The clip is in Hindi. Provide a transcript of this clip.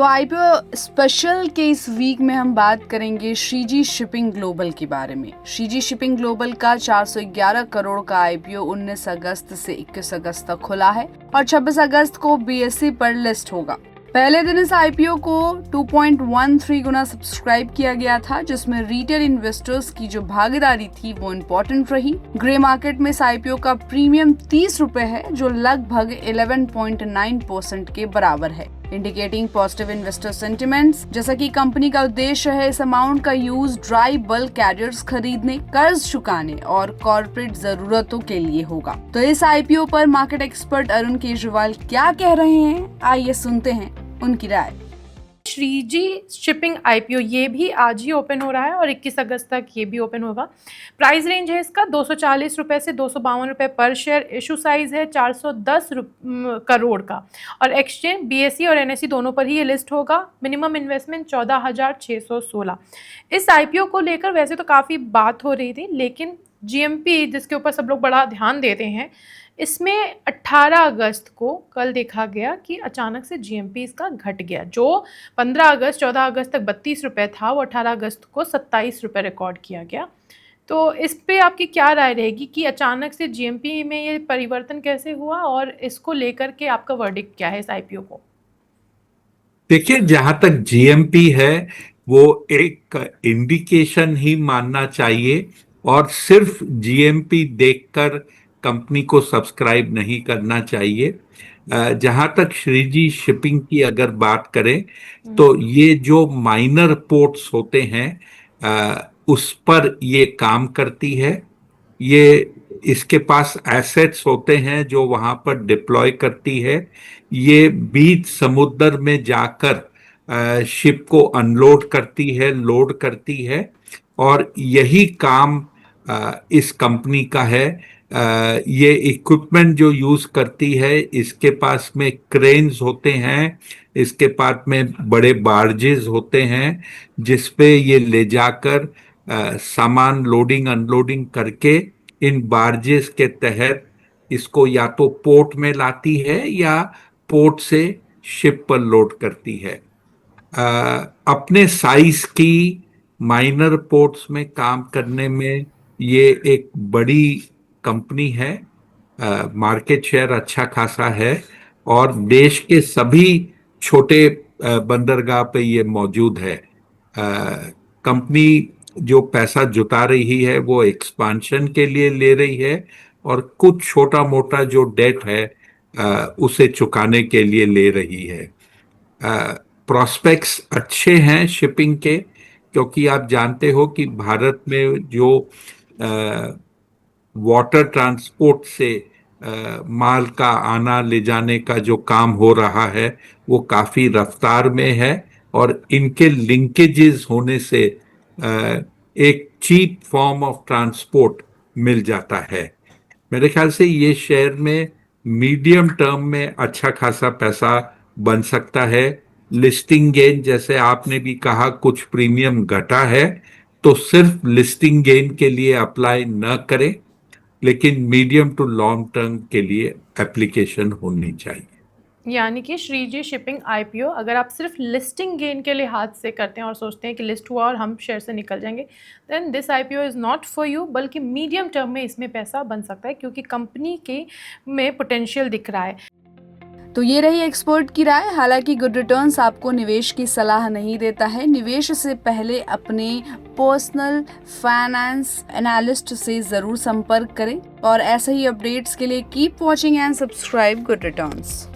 तो आईपीओ स्पेशल के इस वीक में हम बात करेंगे श्रीजी शिपिंग ग्लोबल के बारे में। श्रीजी शिपिंग ग्लोबल का 411 करोड़ का आईपीओ 19 अगस्त से 21 अगस्त तक खुला है और 26 अगस्त को बीएसई पर लिस्ट होगा। पहले दिन इस आईपीओ को 2.13 गुना सब्सक्राइब किया गया था, जिसमें रिटेल इन्वेस्टर्स की जो भागीदारी थी वो इम्पोर्टेंट रही। ग्रे मार्केट में इस आईपीओ का प्रीमियम 30 रुपए है, जो लगभग 11.9% के बराबर है, इंडिकेटिंग पॉजिटिव इन्वेस्टर सेंटिमेंट्स। जैसा कि कंपनी का उद्देश्य है, इस अमाउंट का यूज ड्राई बल्क कैरियर्स खरीदने, कर्ज चुकाने और कॉर्पोरेट जरूरतों के लिए होगा। तो इस आईपीओ पर मार्केट एक्सपर्ट अरुण केजरीवाल क्या कह रहे हैं, आइए सुनते हैं उनकी राय। श्रीजी शिपिंग आईपीओ ये भी आज ही ओपन हो रहा है और 21 अगस्त तक ये भी ओपन होगा। प्राइस रेंज है इसका 240 रुपये से 252 रुपये पर शेयर। इशू साइज है 410 करोड़ का और एक्सचेंज बीएसई और एनएसई दोनों पर ही ये लिस्ट होगा। Minimum investment 14,616। इस आईपीओ को लेकर वैसे तो काफ़ी बात हो रही थी, लेकिन जीएमपी जिसके ऊपर सब लोग बड़ा ध्यान देते हैं, इसमें 18 अगस्त को कल देखा गया कि अचानक से जीएमपी इसका घट गया। जो 15 अगस्त 14 अगस्त तक 32 रुपये था, वो 18 अगस्त को 27 रुपये रिकॉर्ड किया गया। तो इस पे आपकी क्या राय रहेगी कि अचानक से जीएमपी में ये परिवर्तन कैसे हुआ और इसको लेकर के आपका वर्डिक्ट क्या है इस आईपीओ को? देखिए, जहां तक जीएमपी है वो एक इंडिकेशन ही मानना चाहिए और सिर्फ जीएमपी देखकर कंपनी को सब्सक्राइब नहीं करना चाहिए। जहां तक श्रीजी शिपिंग की अगर बात करें तो ये जो माइनर पोर्ट्स होते हैं उस पर ये काम करती है। ये इसके पास एसेट्स होते हैं जो वहां पर डिप्लॉय करती है। ये बीच समुद्र में जाकर शिप को अनलोड करती है, लोड करती है और यही काम इस कंपनी का है। ये इक्विपमेंट जो यूज करती है, इसके पास में क्रेन्स होते हैं, इसके पास में बड़े बार्जेस होते हैं जिसपे ये ले जाकर सामान लोडिंग अनलोडिंग करके इन बार्जेस के तहत इसको या तो पोर्ट में लाती है या पोर्ट से शिप पर लोड करती है। अपने साइज की माइनर पोर्ट्स में काम करने में ये एक बड़ी कंपनी है। मार्केट शेयर अच्छा खासा है और देश के सभी छोटे बंदरगाह पे ये मौजूद है। कंपनी जो पैसा जुटा रही है वो एक्सपांशन के लिए ले रही है और कुछ छोटा मोटा जो डेट है उसे चुकाने के लिए ले रही है। प्रोस्पेक्ट्स अच्छे हैं शिपिंग के, क्योंकि आप जानते हो कि भारत में जो वाटर ट्रांसपोर्ट से माल का आना ले जाने का जो काम हो रहा है वो काफी रफ्तार में है और इनके लिंकेजेस होने से एक चीप फॉर्म ऑफ ट्रांसपोर्ट मिल जाता है। मेरे ख्याल से ये शेयर में मीडियम टर्म में अच्छा खासा पैसा बन सकता है। लिस्टिंग गेन, जैसे आपने भी कहा, कुछ प्रीमियम घटा है, तो सिर्फ लिस्टिंग गेन के लिए अप्लाई न करें, लेकिन मीडियम टू लॉन्ग टर्म के लिए एप्लीकेशन होनी चाहिए। यानी कि श्रीजी शिपिंग आईपीओ अगर आप सिर्फ लिस्टिंग गेन के लिए हाथ से करते हैं और सोचते हैं कि लिस्ट हुआ और हम शेयर से निकल जाएंगे, then this IPO is not for you. बल्कि मीडियम टर्म में इसमें पैसा बन सकता है क्योंकि कंपनी के में पोटेंशियल दिख रहा है। तो ये रही एक्सपर्ट की राय। हालांकि गुड रिटर्न्स आपको निवेश की सलाह नहीं देता है। निवेश से पहले अपने पर्सनल फाइनेंस एनालिस्ट से जरूर संपर्क करें और ऐसे ही अपडेट्स के लिए keep watching and subscribe good returns.